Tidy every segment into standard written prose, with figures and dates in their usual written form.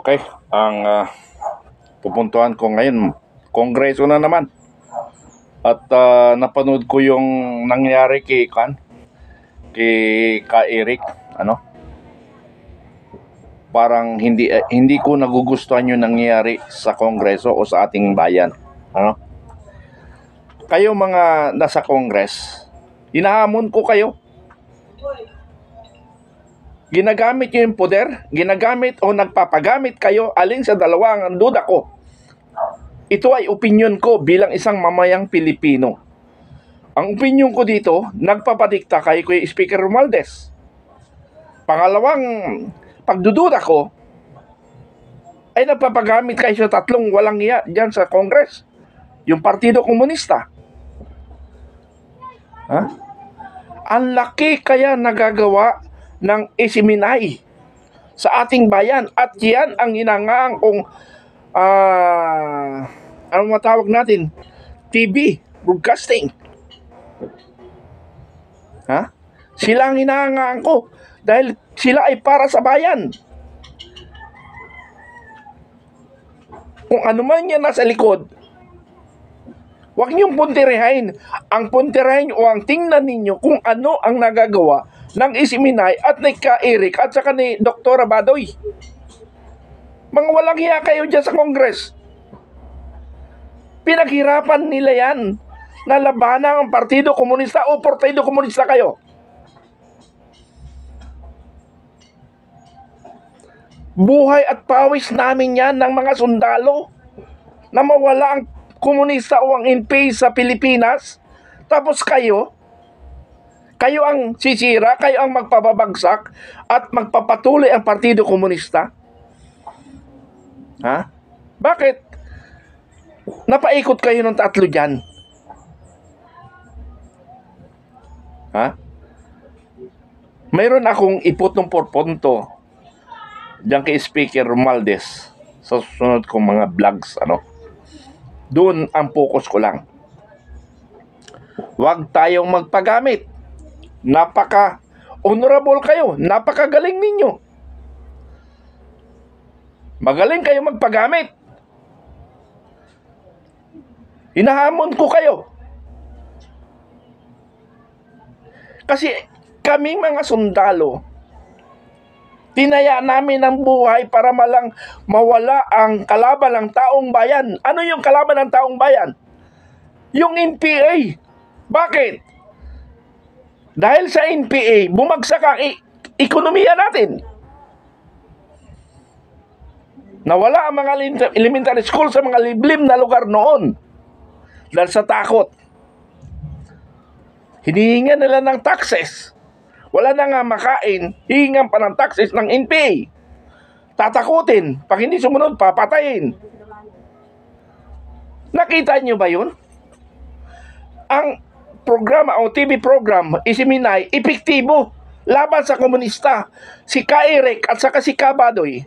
Okay, ang pupuntuhan ko ngayon, Kongreso na naman. At napanood ko yung nangyari kay Ka Eric, parang hindi ko nagugustuhan yung nangyari sa Kongreso o sa ating bayan. Kayo mga nasa Kongres, hinahamon ko kayo. Ginagamit nyo yung poder, ginagamit o nagpapagamit kayo, alin sa dalawa ang duda ko. Ito ay opinion ko bilang isang mamayang Pilipino. Ang opinion ko dito, nagpapadikta kay Speaker Romualdez. Pangalawang pagdududa ko, ay nagpapagamit kayo sa tatlong walang iya dyan sa Congress. Yung Partido Komunista. Ang laki kaya nagagawa ng isiminay sa ating bayan, at yan ang hinangaan kong ano matawag natin, TV broadcasting. Sila ang hinahangaan ko dahil sila ay para sa bayan. Kung ano man yan nasa likod, huwag niyong puntirehain. Ang puntirehain o ang tingnan ninyo kung ano ang nagagawa ng isiminay at ni Ka Eric at saka ni Dr. Badoy. Mga walang hiya kayo dyan sa Congress. Pinaghirapan nila yan na labanan ang Partido Komunista o Partido Komunista kayo. Buhay at pawis namin yan ng mga sundalo na mawala ang komunista o ang NPA sa Pilipinas. Tapos kayo ang sisira, kayo ang magpapabagsak at magpapatuloy ang Partido Komunista. Bakit? Napaikot kayo ng tatlo dyan. Mayroon akong iputong porponto diyan kay Speaker Romualdez sa susunod kong mga vlogs. Doon ang focus ko lang. Huwag tayong magpagamit. Napaka-honorable kayo. Napakagaling ninyo. Magaling kayo magpagamit. Hinahamon ko kayo. Kasi kaming mga sundalo, tinaya namin ang buhay para mawala ang kalaban ng taong bayan. Ano yung kalaban ng taong bayan? Yung NPA. Bakit? Dahil sa NPA, bumagsak ang ekonomiya natin. Nawala ang mga elementary school sa mga liblib na lugar noon. Dahil sa takot. Hinihingan nila ng taxes. Wala na nga makain, hihingan pa ng taxes ng NPA. Tatakutin. Pag hindi sumunod, papatayin. Nakita nyo ba yun? Ang programa o TV program, isiminay, epektibo laban sa komunista. Si Ka Eric at saka si Ka Badoy,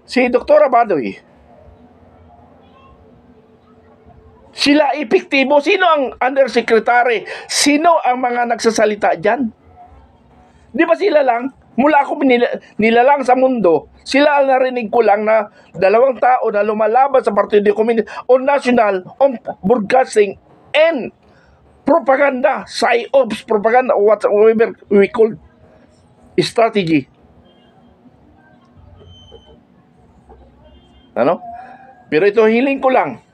si Dr. Badoy, sila epektibo. Sino ang undersecretary? Sino ang mga nagsasalita dyan? Di ba sila lang? Mula ako nilalang sa mundo, sila ang narinig ko lang na dalawang tao na lumalaban sa Partido Komunista on national, on broadcasting, and propaganda, psyops, propaganda, whatever we call strategy. Pero ito hiling ko lang.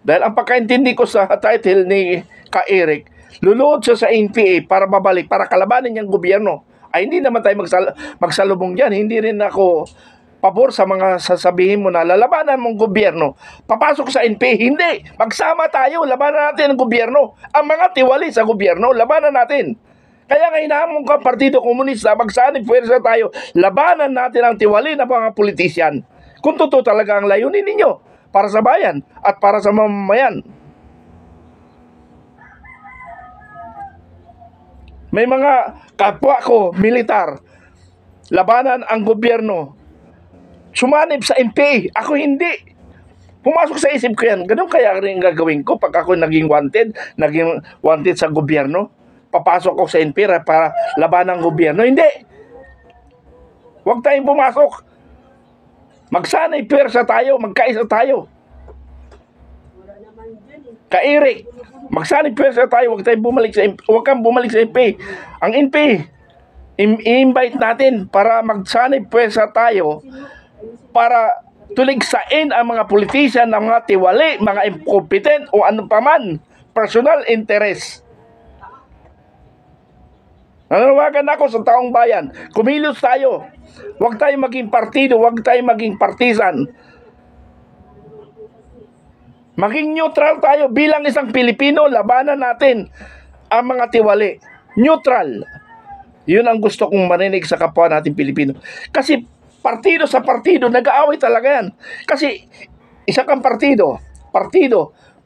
Dahil ang pagkaintindi ko sa title ni Ka Eric, luluhod siya sa NPA para babalik, para kalabanin niyang gobyerno. Ay hindi naman tayo magsalubong dyan. Hindi rin ako pabor sa mga sasabihin mo na lalabanan mong gobyerno. Papasok sa NPA. Hindi. Magsama tayo. Labanan natin ang gobyerno. Ang mga tiwali sa gobyerno, labanan natin. Kaya nga hinahamon ka Partido Komunista, magsanib pwersa tayo. Labanan natin ang tiwali na mga politisyan. Kung totoo talaga ang layunin ninyo para sa bayan at para sa mamamayan. May mga kapwa ko, militar, labanan ang gobyerno. Sumanib sa NPA. Ako hindi. Pumasok sa isip ko yan. Ganun kaya rin gagawin ko pag ako naging wanted sa gobyerno. Papasok ako sa NPA para labanan ang gobyerno. Hindi. Huwag tayong pumasok. Magsanay pwersa tayo, magkaisa tayo. Ka-Eric, magsanay pwersa tayo, huwag kang bumalik sa NPA. Ang NPA, i-invite natin para magsanay pwersa tayo para tuligsain ang mga politician, ng mga tiwali, mga incompetent o ano paman, personal interest. Nanawagan ako sa taong bayan, kumilos tayo. Huwag tayong maging partido, huwag tayong maging partisan. Maging neutral tayo bilang isang Pilipino, labanan natin ang mga tiwali. Neutral. Yun ang gusto kong marinig sa kapwa natin Pilipino. Kasi partido sa partido, nag-aaway talaga yan. Kasi isa kang partido,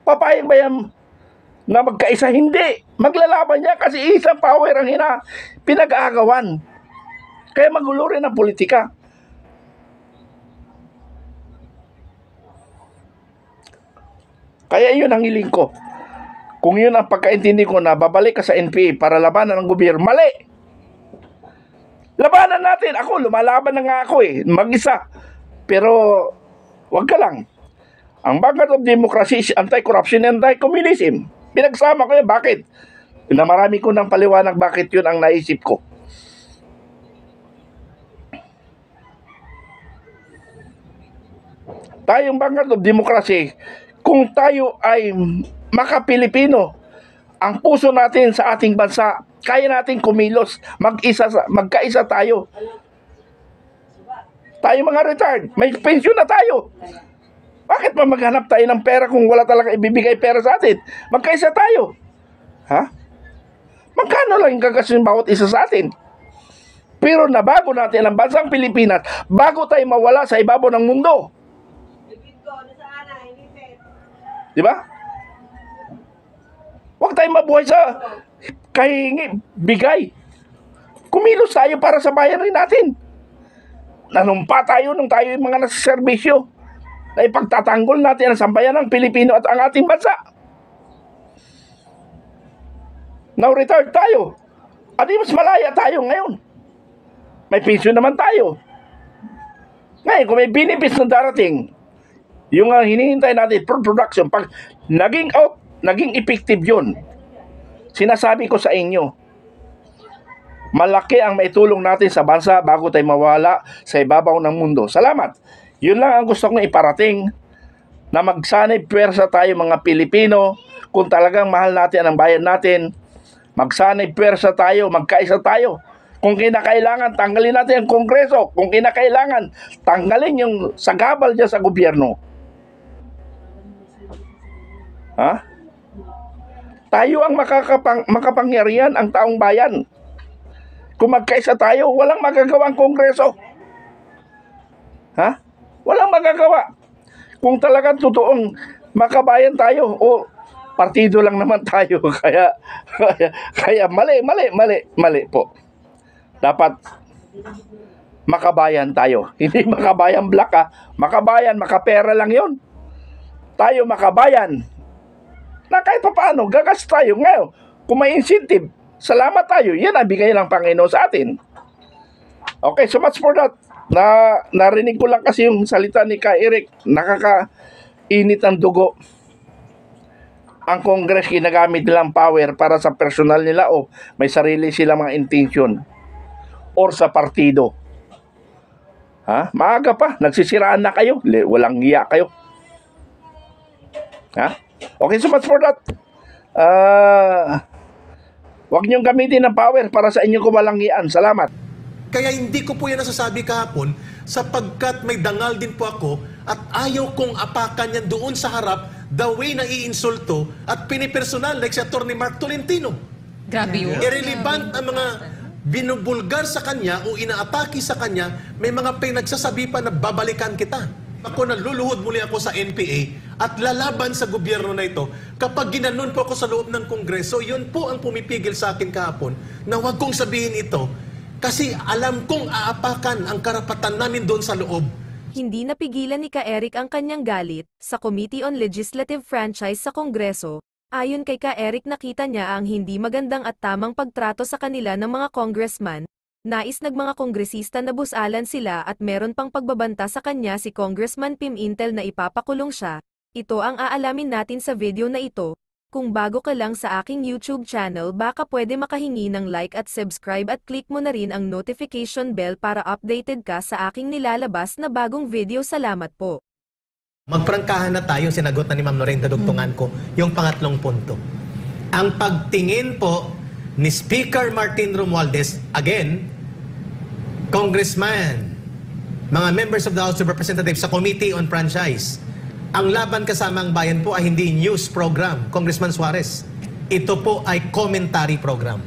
papayag ba yan na magkaisa? Hindi. Maglalaban niya kasi isang power ang pinag-aagawan. Kaya magulo rin ang politika. Kaya yun ang hiling ko. Kung yun ang pagkaintindi ko na babalik ka sa NPA para labanan ng gobyerno, mali! Labanan natin. Ako, lumalaban na nga ako mag-isa. Pero, wag ka lang. Ang Vanguard of Democracy is anti-corruption and anti-communism. Pinagsama ko yan. Bakit? Na marami ko ng paliwanag bakit yun ang naisip ko. Tayong Vanguard of Democracy, kung tayo ay maka-Pilipino, ang puso natin sa ating bansa, kaya natin kumilos, magkaisa tayo. Tayo mga retired, may pension na tayo. Bakit pa maghanap tayo ng pera kung wala talaga ibibigay pera sa atin? Magkaisa tayo. Ha? Magkano lang yung gagastos bawat isa sa atin? Pero nabago natin ang bansang Pilipinas bago tayo mawala sa ibabaw ng mundo. Di ba? Huwag tayong mabuhay sa kahingi, bigay. Kumilos tayo para sa bayan rin natin. Nanumpa tayo nung tayo yung mga nasa serbisyo na ipagtatanggol natin ang sambayan ng Pilipino at ang ating bansa. Now retired tayo. At mas malaya tayo ngayon. May pension naman tayo. Ngayon, kung may benefits na darating, yung hinihintay natin, production, pag naging effective yun, sinasabi ko sa inyo, malaki ang maitulong natin sa bansa bago tayo mawala sa ibabaw ng mundo. Salamat. Yun lang ang gusto kong iparating, na magsanay pwersa tayo mga Pilipino. Kung talagang mahal natin ang bayan natin, magsanay pwersa tayo, magkaisa tayo. Kung kinakailangan, tanggalin natin ang Kongreso. Kung kinakailangan, tanggalin yung sagabal dyan sa gobyerno. Ha? Tayo ang makapangyarihan, ang taong bayan. Kung magkaisa tayo, walang magagawa ang Kongreso. Ha? Walang magagawa. Kung talagang totoong makabayan tayo, o partido lang naman tayo, kaya mali po. Dapat makabayan tayo. Hindi makabayan black Makabayan, makapera lang yon. Tayo makabayan. Na kahit pa paano, gagas tayo ngayon. Kung may incentive, salamat tayo. Yan ang bigay ng Panginoon sa atin. Okay, so much for that. Narinig ko lang kasi yung salita ni Ka-Eric. Nakakainit ang dugo. Ang Congress ginagamit nilang power para sa personal nila o may sarili silang mga intention. Or sa partido. Ha? Maaga pa. Nagsisiraan na kayo. Walang hiya kayo. Ha? Okay, so much for that. Huwag niyong gamitin ng power para sa inyong kumalanggian. Salamat. Kaya hindi ko po yan nasasabi kahapon sapagkat may dangal din po ako at ayaw kong apakan yan doon sa harap the way na iinsulto at pinipersonal like si Atty. Mark Tolentino. Grabe yun. Irrelevant ang mga binubulgar sa kanya o inaatake sa kanya, may mga pinagsasabi pa na babalikan kita. Ako naluluhod muli ako sa NPA at lalaban sa gobyerno na ito. Kapag ginanon po ako sa loob ng Kongreso, yun po ang pumipigil sa akin kahapon na wag kong sabihin ito kasi alam kong aapakan ang karapatan namin doon sa loob. Hindi napigilan ni Ka-Eric ang kanyang galit sa Committee on Legislative Franchise sa Kongreso. Ayon kay Ka-Eric, nakita niya ang hindi magandang at tamang pagtrato sa kanila ng mga congressman Nais ng mga kongresista na busalan sila at meron pang pagbabanta sa kanya si Congressman Pim Intel na ipapakulong siya. Ito ang aalamin natin sa video na ito. Kung bago ka lang sa aking YouTube channel baka pwede makahingi ng like at subscribe at click mo na rin ang notification bell para updated ka sa aking nilalabas na bagong video. Salamat po. Magprangkahan na tayo, sinagot na ni Ma'am Lorraine, dadugtungan ko, yung pangatlong punto. Ang pagtingin po ni Speaker Martin Romualdez, again, Congressman, mga members of the House of Representatives sa Committee on Franchise, ang Laban Kasama ang Bayan po ay hindi news program, Congressman Suarez. Ito po ay commentary program.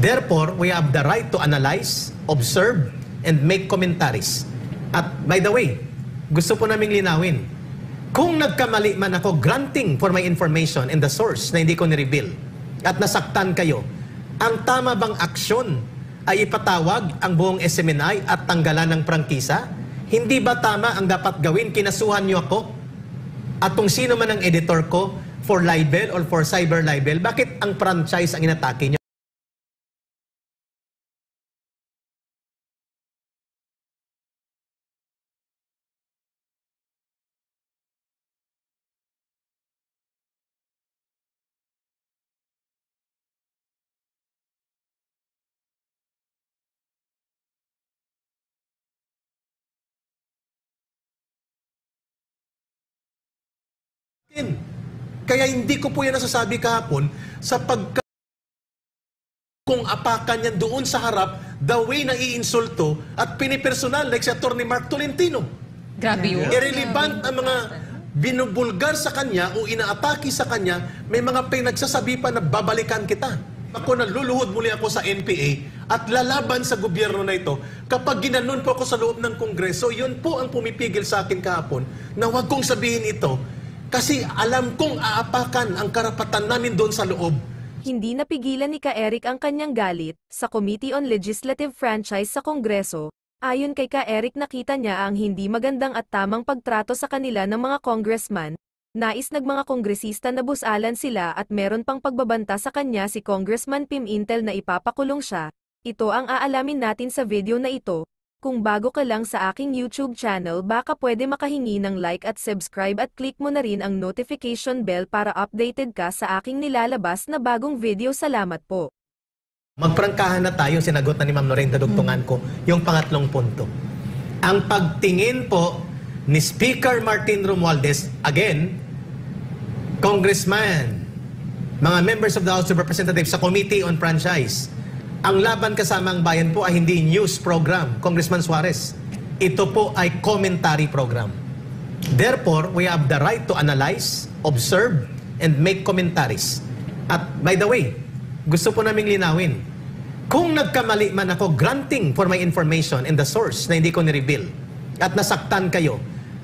Therefore, we have the right to analyze, observe, and make commentaries. At by the way, gusto po naming linawin, kung nagkamali man ako granting for my information and the source na hindi ko ni-reveal at nasaktan kayo, ang tama bang aksyon ay ipatawag ang buong SMNI at tanggalan ng prangkisa? Hindi ba tama ang dapat gawin? Kinasuhan niyo ako at kung sino man ang editor ko for libel or for cyber libel, bakit ang franchise ang inatake niyo? Kaya hindi ko po yan nasasabi kahapon sapagkat kung apakan yan doon sa harap, the way na iinsulto at pinipersonal like si Atty. Mark Tolentino. Grabe yun. Irrelevant ang mga binubulgar sa kanya o inaatake sa kanya, may mga pinagsasabi pa na babalikan kita. Ako naluluhod muli ako sa NPA at lalaban sa gobyerno na ito. Kapag ginanon po ako sa loob ng Kongreso, yun po ang pumipigil sa akin kahapon na huwag kong sabihin ito kasi alam kong aapakan ang karapatan namin doon sa loob. Hindi napigilan ni Ka-Eric ang kanyang galit sa Committee on Legislative Franchise sa Kongreso. Ayon kay Ka-Eric, nakita niya ang hindi magandang at tamang pagtrato sa kanila ng mga congressman. Nais ng mga kongresista na busalan sila at meron pang pagbabanta sa kanya si Congressman Pim Intel na ipapakulong siya. Ito ang aalamin natin sa video na ito. Kung bago ka lang sa aking YouTube channel baka pwede makahingi ng like at subscribe at click mo na rin ang notification bell para updated ka sa aking nilalabas na bagong video. Salamat po. Magprangkahan na tayo, sinagot na ni Ma'am Lorraine, dadugtungan ko, yung pangatlong punto. Ang pagtingin po ni Speaker Martin Romualdez, again, Congressman, mga members of the House of Representatives sa Committee on Franchise, ang Laban Kasama ang Bayan po ay hindi news program, Congressman Suarez. Ito po ay commentary program. Therefore, we have the right to analyze, observe, and make commentaries. At by the way, gusto po naming linawin, kung nagkamali man ako granting for my information and the source na hindi ko ni-reveal at nasaktan kayo,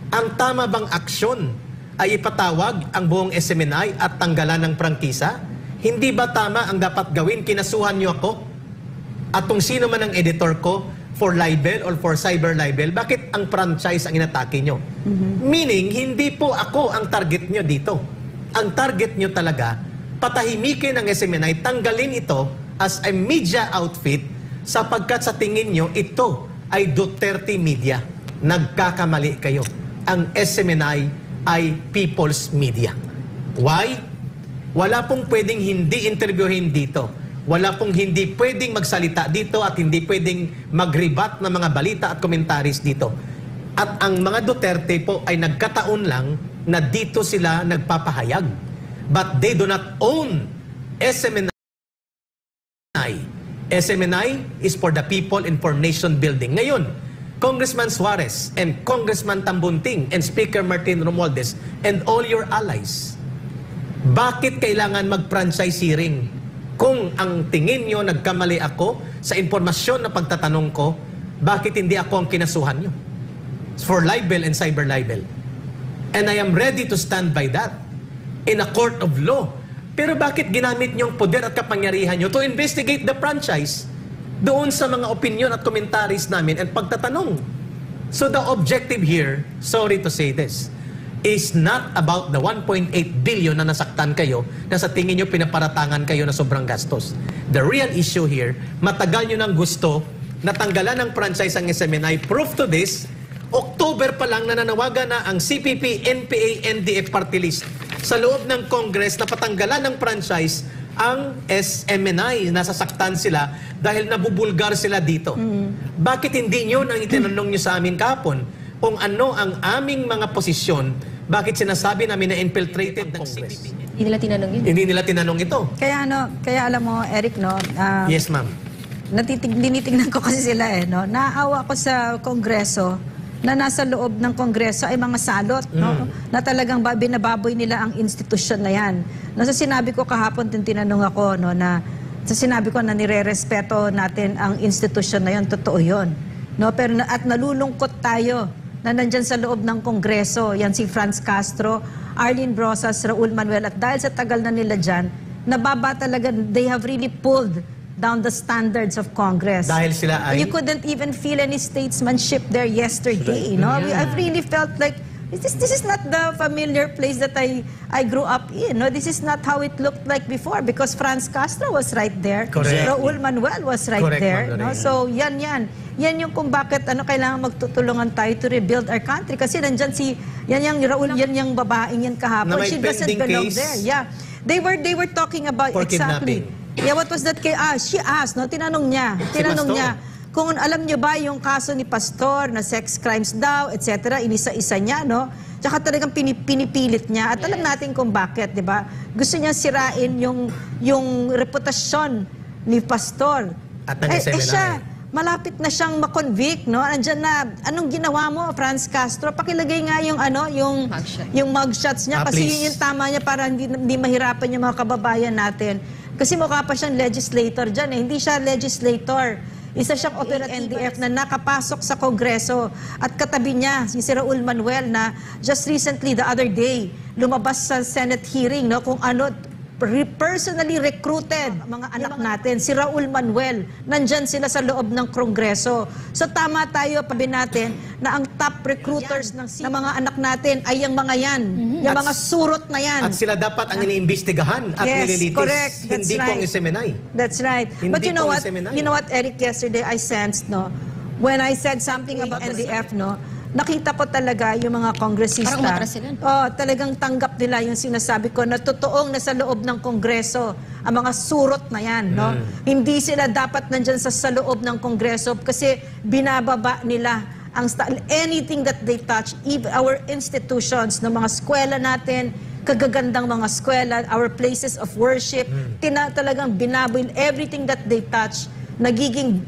ang tama bang aksyon ay ipatawag ang buong SMNI at tanggalan ng prangkisa? Hindi ba tama ang dapat gawin? Kinasuhan niyo ako at kung sino man ang editor ko for libel or for cyber libel, bakit ang franchise ang inatake nyo? Meaning, hindi po ako ang target nyo dito. Ang target nyo talaga, patahimikin ang SMNI, tanggalin ito as a media outfit sapagkat sa tingin nyo, ito ay Duterte media. Nagkakamali kayo. Ang SMNI ay people's media. Why? Wala pong pwedeng hindi interviewin dito. Wala pong hindi pwedeng magsalita dito at hindi pwedeng mag-rebat ng mga balita at komentaris dito. At ang mga Duterte po ay nagkataon lang na dito sila nagpapahayag. But they do not own SMNI. SMNI is for the people and for nation building. Ngayon, Congressman Suarez and Congressman Tambunting and Speaker Martin Romualdez and all your allies, bakit kailangan mag-franchise hearing? Kung ang tingin nyo nagkamali ako sa impormasyon na pagtatanong ko, bakit hindi ako ang kinasuhan nyo? For libel and cyber libel. And I am ready to stand by that in a court of law. Pero bakit ginamit nyo ang poder at kapangyarihan nyo to investigate the franchise doon sa mga opinion at commentaries namin and pagtatanong? So the objective here, sorry to say this, is not about the 1.8 billion na nasaktan kayo na sa tingin nyo pinaparatangan kayo na sobrang gastos. The real issue here, matagal nyo nang gusto natanggalan ng franchise ang SMNI. Proof to this, October pa lang nananawagan na ang CPP, NPA, NDF party list sa loob ng Congress na patanggalan ng franchise ang SMNI. Nasasaktan sila dahil nabubulgar sila dito. Bakit hindi yun ang itinanong nyo sa amin kahapon? Kung ano ang aming mga posisyon, bakit sinasabi namin na infiltrated ng Congress? Hindi nila tinanong yun. Hindi nila tinanong ito. Kaya alam mo, Eric, no, Yes, ma'am. tinitignan ko kasi sila no. Naawa ko sa Kongreso na nasa loob ng Kongreso ay mga salot, no? Na talagang binababoy nila ang institusyon na yan. No, sa sinabi ko kahapon, tinanong ako, no, na sa sinabi ko na nire-respeto natin ang institusyon na yan, totoo yun. No, pero at nalulungkot tayo na nandyan sa loob ng Kongreso, yan si Franz Castro, Arlene Brosas, Raul Manuel, at dahil sa tagal na nila dyan, nababa talaga, they have really pulled down the standards of Congress. Dahil sila ay... You couldn't even feel any statesmanship there yesterday, no? I really felt like this is not the familiar place that I grew up in, no? This is not how it looked like before because Franz Castro was right there. Correct. Raul Manuel was right Correct, there, Ma'am no? Lorena. So yan yung kung bakit kailangan magtutulungan tayo to rebuild our country kasi nandyan yan yung Raul, yan yung babaeng yan kahapon. Na may She doesn't pending belong case there. Yeah. They were talking about for exactly. kidnapping. Yeah, what was that? She asked, no? Tinanong niya Pastor. kung alam niyo ba yung kaso ni Pastor na sex crimes daw, etc. Inisa-isa niya, no? Tsaka talagang pinipilit niya. At alam natin kung bakit, di ba? Gusto niya sirain yung reputasyon ni Pastor. At ng SMNI. Siya, malapit na siyang makonvict, no? Andiyan na, anong ginawa mo, Franz Castro? Pakilagay nga yung Mugshot. yung mugshots niya kasi please. yun yung tama niya para hindi mahirapan yung mga kababayan natin. Kasi mukha pa siyang legislator dyan eh. Hindi siya legislator. Isa siyang NDF na nakapasok sa Kongreso. At katabi niya, si Raul Manuel na just recently, the other day, lumabas sa Senate hearing, no, kung ano, personally recruited mga anak natin. Si Raul Manuel, nandyan sila sa loob ng Kongreso. So tama tayo, pabi natin, na ang top recruiters ng mga anak natin ay yung mga yan. Yung mga surot na yan. At sila dapat ang iniimbestigahan at Yes, nililitis. correct. That's Hindi right. pong SMNI. That's right. Hindi But you know po what? SMNI. You know what, Eric, yesterday I sensed, no? When I said something about NDF, no? Nakita ko talaga yung mga kongresista. Parang umatras sila. Talagang tanggap nila yung sinasabi ko na totoong nasa loob ng Kongreso ang mga surot na yan, no? Hindi sila dapat nandyan sa loob ng Kongreso kasi binababa nila ang anything that they touch, even our institutions, ng mga eskwela natin, kagagandang mga eskwela, our places of worship, talagang binaboy everything that they touch, nagiging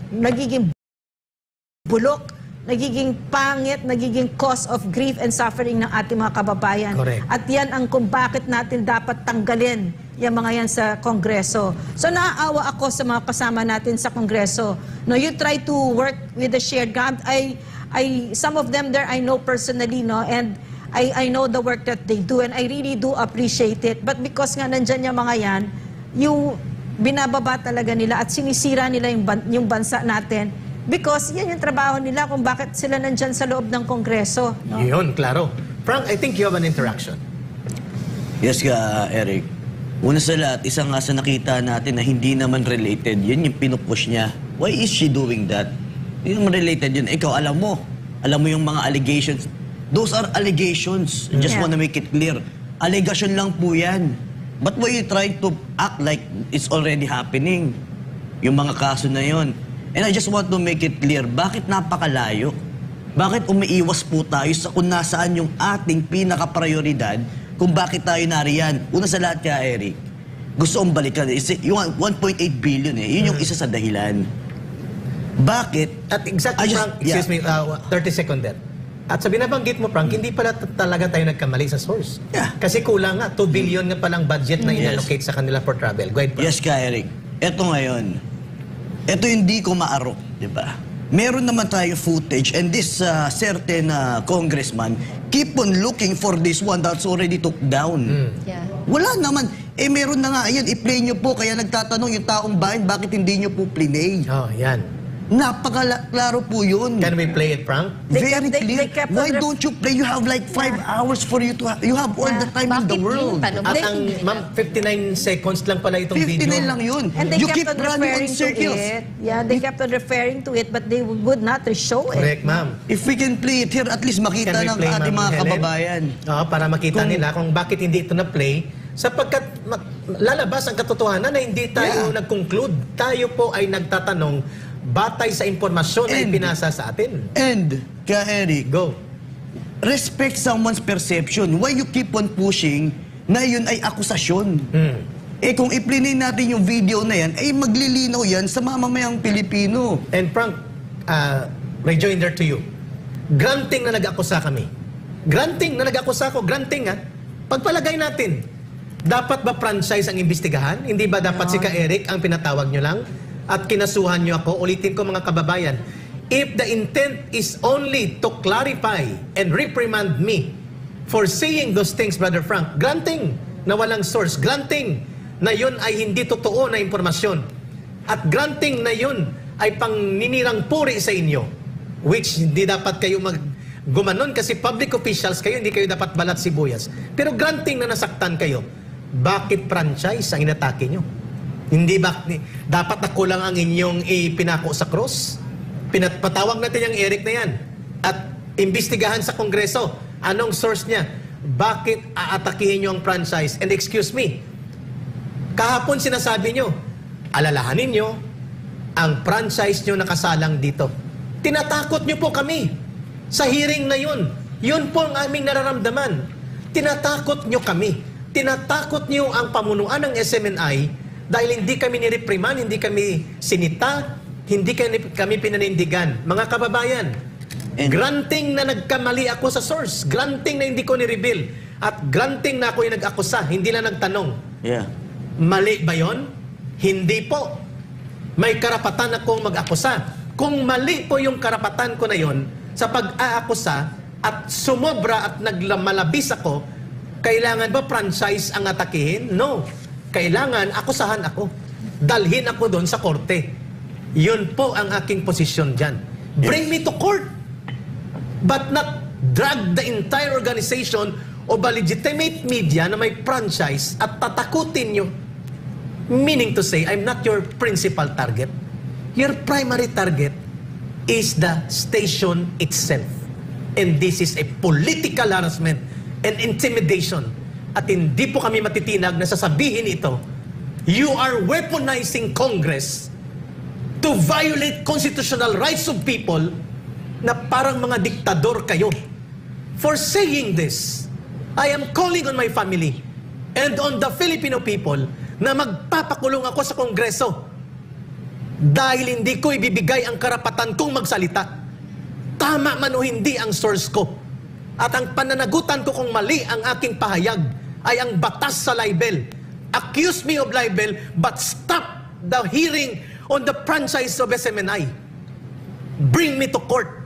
bulok, nagiging pangit, nagiging cause of grief and suffering ng ating mga kababayan. Correct. At yan ang kung bakit natin dapat tanggalin yung mga yan sa Kongreso. So naaawa ako sa mga kasama natin sa Kongreso. No, you try to work with the shared ground. Some of them there I know personally, no, and I know the work that they do and I really do appreciate it. But because nga nandyan yung mga yan, yung binababa talaga nila at sinisira nila yung bansa natin. Because yan yung trabaho nila kung bakit sila nandyan sa loob ng Kongreso. No? Yun, klaro. Frank, I think you have an interaction. Yes ka, Eric. Una sa lahat, isang nga sa nakita natin na hindi naman related, yun yung pinupush niya. Why is she doing that? Hindi naman related yun. Ikaw, alam mo yung mga allegations. Those are allegations. I just Yeah. wanna make it clear. Allegation lang po yan. But why you trying to act like it's already happening? Yung mga kaso na yun. And I just want to make it clear, bakit napakalayo? Bakit umiiwas po tayo sa kung nasaan yung ating pinaka-prioridad kung bakit tayo nariyan? Una sa lahat ka, Eric, gusto kong balikan. Yung 1.8 billion yun yung isa sa dahilan. Bakit? At exactly, Frank, excuse me, 30 second there. At sa binabanggit mo, Frank, hindi pala talaga tayo nagkamali sa source. Yeah. Kasi kulang nga, 2 billion nga palang budget na Yes. inallocate sa kanila for travel. Go ahead, Frank. Yes ka, Eric. Eto ngayon. Eto hindi ko maarok, di ba? Meron naman tayo footage and this certain congressman keep on looking for this one that's already took down. Yeah. Wala naman. Meron na nga. Ayan, i-play nyo po. Kaya nagtatanong yung taong bayan, bakit hindi nyo po play? Oh, yan. Napakaklaro po yun. Can we play it, Frank? They Very kept- clear. they kept Why on don't you play? You have like 5 hours for you to... You have all the time in the Bakit world. yun? Paano ba? At ang, ma'am, 59 seconds lang pala itong 59 video. lang yun. And they You kept keep on running referring on to circles. it. Yeah, they kept on referring to it, but they would not show it. Correct, ma'am. If we can play it here, at least makita Can we ng play, ating Ma'am mga Helen? kababayan. Oo, para makita nila kung bakit hindi ito na-play. Sapagkat lalabas ang katotohanan na hindi tayo nag-conclude. Tayo po ay nagtatanong batay sa impormasyon na And- ipinasa sa atin. And, Ka Eric, Go. respect someone's perception. Why you keep on pushing na yun ay akusasyon? Eh kung i-play natin yung video na yan, ay maglilinaw yan sa mamamayang Pilipino. And Frank, rejoinder to you. Granting na nag-akusa kami. Granting na nag-akusa ko, granting ha. Pagpalagay natin, dapat ba franchise ang imbestigahan? Hindi ba dapat si Ka Eric ang pinatawag nyo lang? At kinasuhan nyo ako? Ulitin ko mga kababayan. If the intent is only to clarify and reprimand me for saying those things, Brother Frank, granting na walang source, granting na yun ay hindi totoo na impormasyon, at granting na yun ay pangninirang puri sa inyo, which hindi dapat kayo gumanon kasi public officials kayo, hindi kayo dapat balat sibuyas. Pero granting na nasaktan kayo, bakit franchise ang inatake nyo? Hindi ba, dapat ako lang ang inyong ipinako sa cross? Patawag natin yung Eric na yan at imbestigahan sa Kongreso. Anong source niya? Bakit aatakihin nyo ang franchise? And excuse me, kahapon sinasabi nyo, alalahanin nyo, ang franchise nyo nakasalang dito. Tinatakot nyo po kami sa hearing na yun. Yun po ang aming nararamdaman. Tinatakot nyo kami. Tinatakot nyo ang pamunuan ng SMNI dahil hindi kami nirepriman, hindi kami sinita, hindi kami pinanindigan. Mga kababayan, granting na nagkamali ako sa source, granting na hindi ko ni-reveal, at granting na ako yung nag-akusa, hindi lang nagtanong. Yeah. Mali ba yon? Hindi po. May karapatan akong mag-akusa. Kung mali po yung karapatan ko na yon sa pag-aakusa at sumobra at nagmalabis ako, kailangan ba franchise ang atakihin? No. Kailangan akusahan ako. Dalhin ako doon sa korte. Yun po ang aking posisyon dyan. Bring me to court. But not drag the entire organization o a legitimate media na may franchise at tatakutin nyo. Meaning to say, I'm not your principal target. Your primary target is the station itself. And this is a political harassment and intimidation. At hindi po kami matitinag na sasabihin ito. You are weaponizing Congress to violate constitutional rights of people na parang mga diktador kayo. For saying this, I am calling on my family and on the Filipino people na magpapakulong ako sa Kongreso dahil hindi ko ibibigay ang karapatan kong magsalita. Tama man o hindi ang source ko. At ang pananagutan ko kung mali ang aking pahayag ay ang batas sa libel. Accuse me of libel but stop the hearing on the franchise of SMNI. Bring me to court.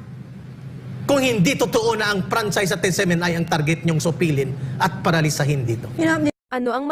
Kung hindi totoo na ang franchise at SMNI ang target nyong supilin at paralisahin dito. Ano ang